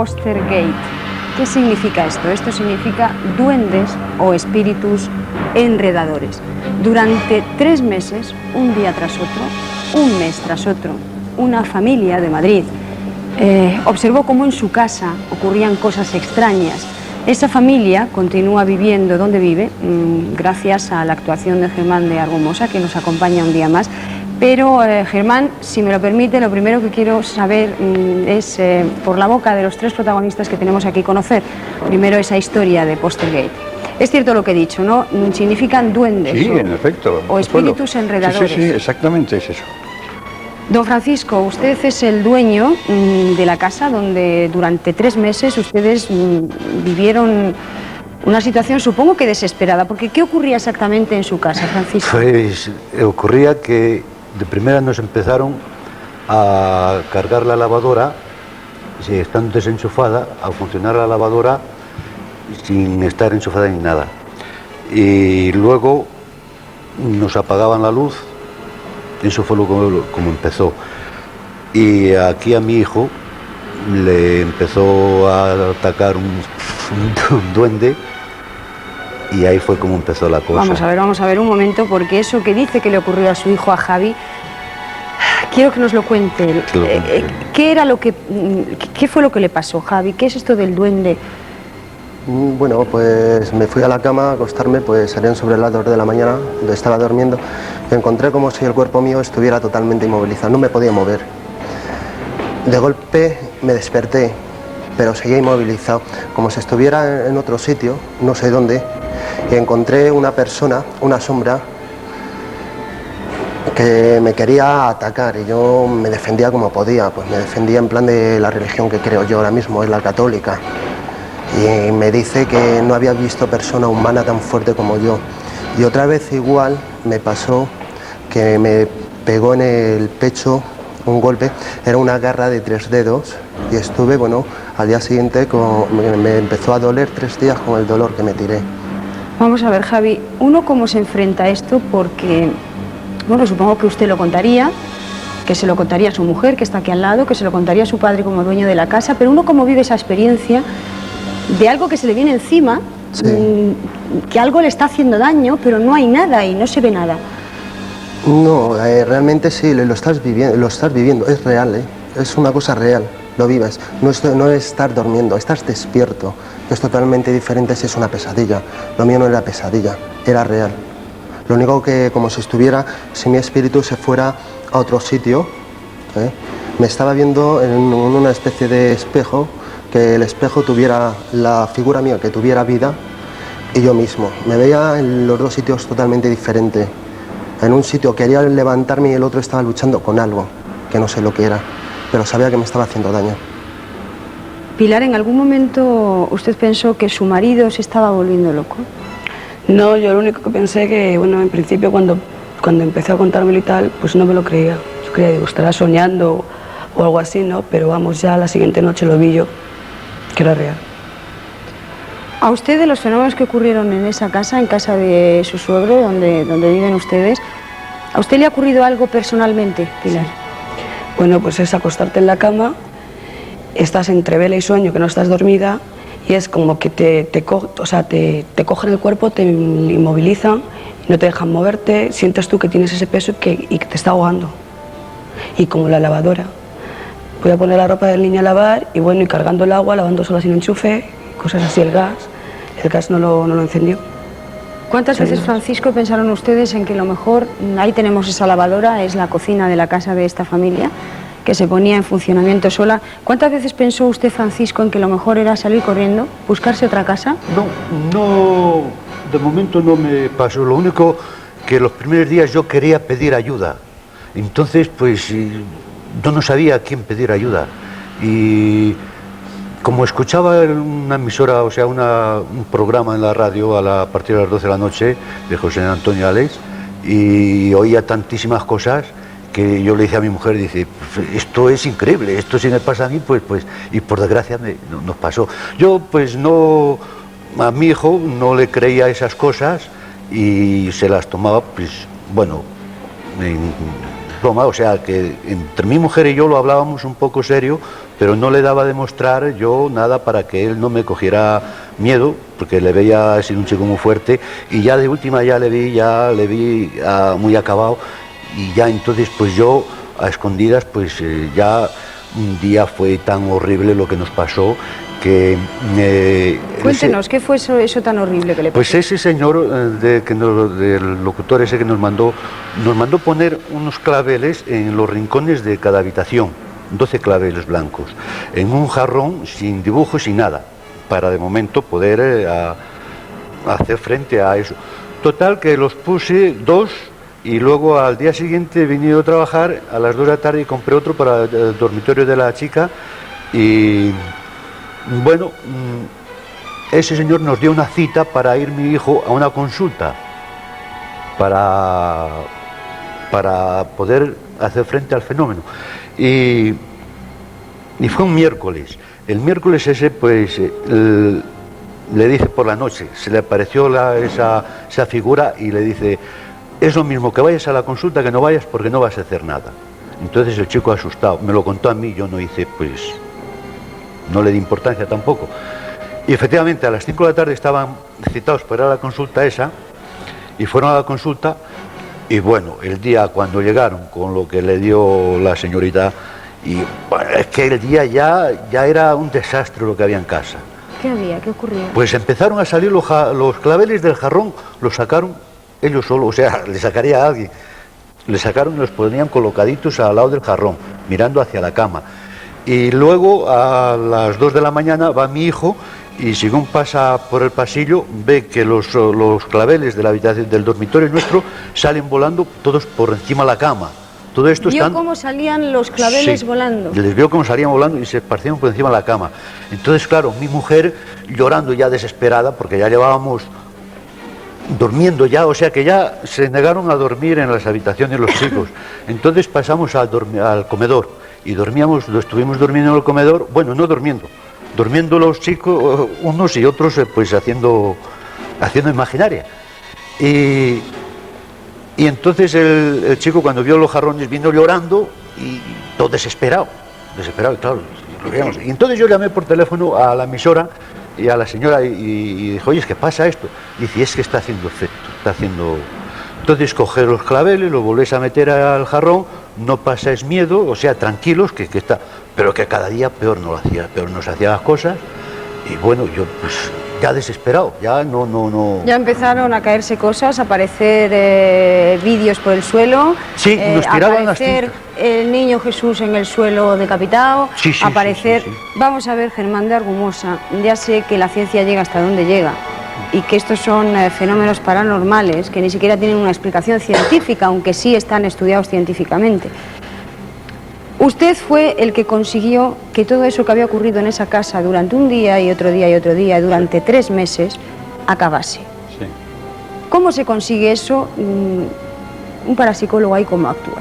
Poltergeist. ¿Qué significa esto? Esto significa duendes o espíritus enredadores. Durante 3 meses, un día tras otro, un mes tras otro, una familia de Madrid observó cómo en su casa ocurrían cosas extrañas. Esa familia continúa viviendo donde vive, gracias a la actuación de Germán de Argumosa, que nos acompaña un día más. Pero, Germán, si me lo permite, lo primero que quiero saber es, por la boca de los 3 protagonistas que tenemos aquí, conocer primero esa historia de Poltergeist. Es cierto lo que he dicho, ¿no? Significan duendes. Sí, en efecto. O espíritus enredadores. Sí, exactamente es eso. Don Francisco, usted es el dueño de la casa donde durante 3 meses ustedes vivieron una situación, supongo que desesperada, porque ¿qué ocurría exactamente en su casa, Francisco? Pues ocurría que de primera nos empezaron a cargar la lavadora, si estando desenchufada, a funcionar la lavadora sin estar enchufada ni nada. Y luego nos apagaban la luz. Eso fue como empezó. Y aquí a mi hijo le empezó a atacar un duende y ahí fue como empezó la cosa. Vamos a ver un momento, porque eso que dice que le ocurrió a su hijo, a Javi, quiero que nos lo cuente. ¿Qué fue lo que le pasó, Javi? ¿Qué es esto del duende? Bueno, pues me fui a la cama a acostarme, pues salían sobre las 2 de la mañana, donde estaba durmiendo, y encontré como si el cuerpo mío estuviera totalmente inmovilizado, no me podía mover. De golpe me desperté, pero seguía inmovilizado, como si estuviera en otro sitio, no sé dónde, y encontré una persona, una sombra, que me quería atacar, y yo me defendía como podía, pues me defendía en plan de la religión que creo yo ahora mismo, es la católica. Y me dice que no había visto persona humana tan fuerte como yo. Y otra vez igual me pasó que me pegó en el pecho un golpe, era una garra de 3 dedos y estuve, bueno, al día siguiente me empezó a doler 3 días con el dolor que me tiré. Vamos a ver, Javi, ¿uno cómo se enfrenta a esto? Porque, bueno, supongo que usted lo contaría, que se lo contaría a su mujer, que está aquí al lado, que se lo contaría a su padre como dueño de la casa, pero uno cómo vive esa experiencia de algo que se le viene encima, sí, que algo le está haciendo daño, pero no hay nada y no se ve nada. No, realmente sí, lo estás viviendo, es real, es una cosa real, lo vives, no es estar durmiendo, estás despierto, es totalmente diferente si es una pesadilla. Lo mío no era pesadilla, era real. Lo único que, como si mi espíritu se fuera a otro sitio, me estaba viendo en una especie de espejo, que el espejo tuviera la figura mía, que tuviera vida, y yo mismo. Me veía en los 2 sitios totalmente diferentes. En un sitio quería levantarme y el otro estaba luchando con algo, que no sé lo que era, pero sabía que me estaba haciendo daño. Pilar, ¿en algún momento usted pensó que su marido se estaba volviendo loco? No, yo lo único que pensé que, bueno, en principio cuando empecé a contármelo y tal, pues no me lo creía. Yo creía, digo, estará soñando o algo así, ¿no? Pero vamos, ya la siguiente noche lo vi yo, que era real. A usted, de los fenómenos que ocurrieron en esa casa, en casa de su suegro, donde viven ustedes, ¿a usted le ha ocurrido algo personalmente, Pilar? Bueno, pues es acostarte en la cama, estás entre vela y sueño, que no estás dormida, y es como que te cogen el cuerpo, te inmovilizan, no te dejan moverte, sientes tú que tienes ese peso y que te está ahogando. Y como la lavadora. Voy a poner la ropa del niño a lavar y bueno, y cargando el agua, lavando sola sin enchufe, cosas así, el gas no lo encendió. ¿Cuántas veces, Francisco, pensaron ustedes en que lo mejor, ahí tenemos esa lavadora, es la cocina de la casa de esta familia, que se ponía en funcionamiento sola? ¿Cuántas veces pensó usted, Francisco, en que lo mejor era salir corriendo, buscarse otra casa? No, de momento no me pasó. Lo único que los primeros días yo quería pedir ayuda. Entonces, pues, yo no sabía a quién pedir ayuda. Y como escuchaba en una emisora, o sea, un programa en la radio a partir de las 12 de la noche de José Antonio Alex, y oía tantísimas cosas que yo le dije a mi mujer, dice, esto es increíble, esto si me pasa a mí, pues y por desgracia nos pasó. Yo, pues no, a mi hijo no le creía esas cosas y se las tomaba, pues, bueno, broma, o sea, que entre mi mujer y yo lo hablábamos un poco serio, pero no le daba a demostrar yo nada para que él no me cogiera miedo, porque le veía así un chico muy fuerte, y ya de última ya le vi muy acabado, y ya entonces pues yo a escondidas pues ya un día fue tan horrible lo que nos pasó que... Cuéntenos, ¿qué fue eso tan horrible que le pasó? Pues ese señor del locutor ese que nos mandó poner unos claveles en los rincones de cada habitación, 12 claveles blancos, en un jarrón sin dibujo, sin nada, para de momento poder hacer frente a eso. Total que los puse 2 y luego al día siguiente vine a trabajar a las 2 de la tarde y compré otro para el dormitorio de la chica y bueno, ese señor nos dio una cita para ir mi hijo a una consulta para poder hacer frente al fenómeno y fue un miércoles. El miércoles ese pues le dice por la noche, se le apareció esa figura y le dice: es lo mismo que vayas a la consulta que no vayas porque no vas a hacer nada. Entonces el chico asustado me lo contó a mí, yo no hice pues, no le di importancia tampoco. Y efectivamente a las 5 de la tarde estaban citados para ir a la consulta esa y fueron a la consulta y bueno, el día cuando llegaron con lo que le dio la señorita y bueno, es que el día ya era un desastre lo que había en casa. ¿Qué había? ¿Qué ocurría? Pues empezaron a salir los claveles del jarrón, los sacaron ellos solos, o sea, le sacaría a alguien. Le sacaron y los ponían colocaditos al lado del jarrón, mirando hacia la cama. Y luego a las 2 de la mañana va mi hijo y según pasa por el pasillo ve que los claveles de la habitación del dormitorio nuestro salen volando todos por encima de la cama. Todo esto ¿Vio cómo salían los claveles volando? Les vio cómo salían volando y se esparcían por encima de la cama. Entonces, claro, mi mujer llorando ya desesperada porque ya llevábamos durmiendo ya, o sea que ya se negaron a dormir en las habitaciones los chicos. Entonces pasamos al comedor y estuvimos durmiendo en el comedor, bueno, no durmiendo los chicos, unos y otros pues haciendo imaginaria. Y entonces el chico cuando vio los jarrones vino llorando y todo desesperado, claro, lo veíamos. Y entonces yo llamé por teléfono a la emisora y a la señora y dijo: oye, ¿qué pasa esto? Y dice: es que está haciendo efecto, Entonces coger los claveles, los volvéis a meter al jarrón, no pasáis miedo, o sea, tranquilos, que está... Pero que cada día peor nos hacía las cosas y bueno, yo pues ya desesperado, ya no... Ya empezaron a caerse cosas, a aparecer vídeos por el suelo, sí, nos tiraban aparecer el niño Jesús en el suelo decapitado, sí, aparecer... Sí. Vamos a ver, Germán de Argumosa, ya sé que la ciencia llega hasta donde llega y que estos son fenómenos paranormales que ni siquiera tienen una explicación científica, aunque sí están estudiados científicamente. Usted fue el que consiguió que todo eso que había ocurrido en esa casa durante un día y otro día y otro día, durante 3 meses, acabase. Sí. ¿Cómo se consigue eso? Un parapsicólogo ahí, ¿cómo actúa?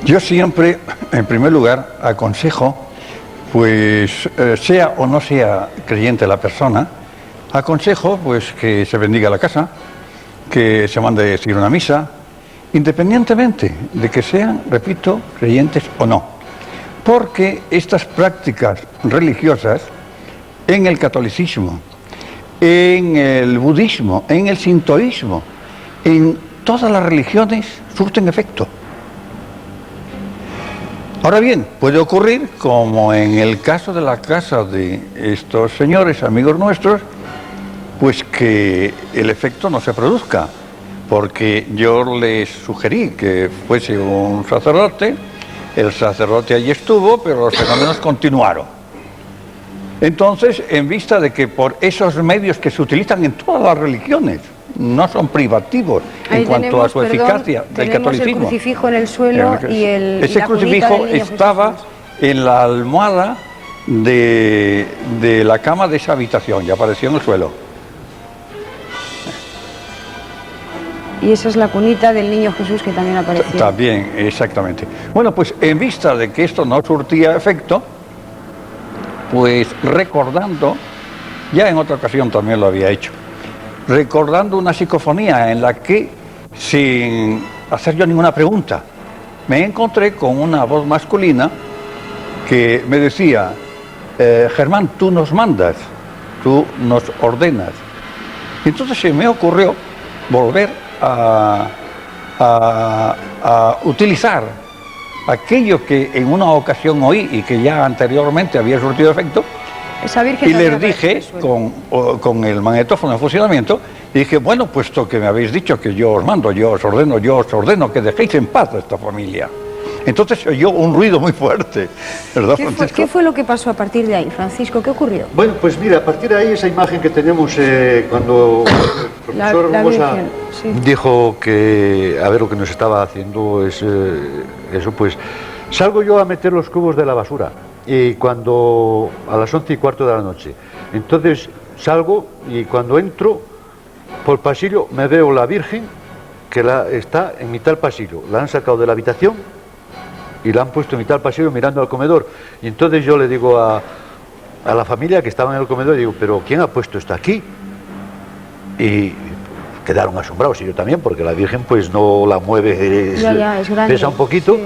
Yo siempre, en primer lugar, aconsejo, pues sea o no sea creyente la persona, aconsejo pues que se bendiga la casa, que se mande a decir una misa, independientemente de que sean, repito, creyentes o no. Porque estas prácticas religiosas en el catolicismo, en el budismo, en el sintoísmo, en todas las religiones surten efecto. Ahora bien, puede ocurrir, como en el caso de la casa de estos señores, amigos nuestros, pues que el efecto no se produzca, porque yo les sugerí que fuese un sacerdote, el sacerdote allí estuvo, pero los fenómenos continuaron. Entonces, en vista de que por esos medios que se utilizan en todas las religiones, no son privativos en cuanto a su eficacia del catolicismo. El crucifijo en el suelo ese crucifijo estaba en la almohada de la cama de esa habitación y apareció en el suelo. Y esa es la cunita del niño Jesús que también apareció. También, exactamente. Bueno, pues en vista de que esto no surtía efecto, pues recordando, ya en otra ocasión también lo había hecho, recordando una psicofonía en la que, sin hacer yo ninguna pregunta, me encontré con una voz masculina que me decía, Germán, tú nos mandas, tú nos ordenas. Y entonces se me ocurrió volver a utilizar aquello que en una ocasión oí y que ya anteriormente había surtido efecto, Esa Virgen y también les aparece en el dije, suelo. con el magnetófono en funcionamiento, y dije, bueno, puesto que me habéis dicho que yo os mando, yo os ordeno que dejéis en paz a esta familia. Entonces se oyó un ruido muy fuerte, ¿verdad, Francisco? ¿Qué fue lo que pasó a partir de ahí, Francisco? ¿Qué ocurrió? Bueno, pues mira, a partir de ahí esa imagen que tenemos cuando el profesor La Hermosa Virgen, sí. dijo que a ver lo que nos estaba haciendo es eso, pues salgo yo a meter los cubos de la basura y cuando a las 11:15 de la noche, entonces salgo y cuando entro por el pasillo me veo la Virgen que está en mitad del pasillo, la han sacado de la habitación y la han puesto en mitad del pasillo mirando al comedor. Y entonces yo le digo a la familia que estaba en el comedor, digo, ¿pero quién ha puesto esto aquí? Y quedaron asombrados, y yo también, porque la Virgen pues no la mueve, Es grande. pesa un poquito. Sí.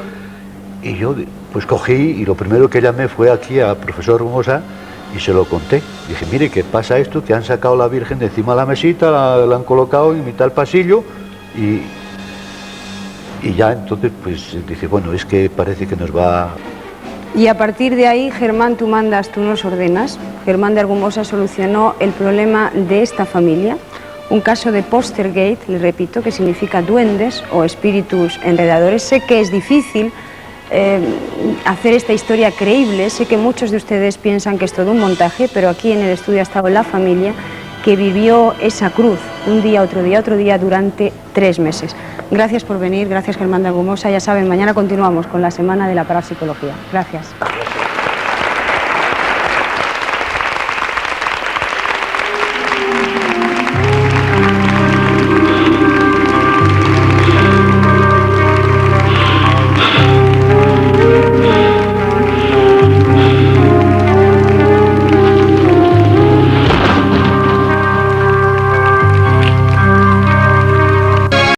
Y yo pues cogí y lo primero que llamé fue aquí al profesor Hermosa y se lo conté. Dije, mire, ¿qué pasa esto? Que han sacado la Virgen de encima de la mesita, la han colocado en mitad del pasillo y ya entonces pues dice, bueno, es que parece que nos va... Y a partir de ahí, Germán, tú mandas, tú nos ordenas. Germán de Argumosa solucionó el problema de esta familia. Un caso de Poltergeist, le repito, que significa duendes o espíritus enredadores. Sé que es difícil hacer esta historia creíble, sé que muchos de ustedes piensan que es todo un montaje, pero aquí en el estudio ha estado la familia que vivió esa cruz, un día, otro día, durante 3 meses. Gracias por venir, gracias Germán de Argumosa. Ya saben, mañana continuamos con la Semana de la Parapsicología. Gracias.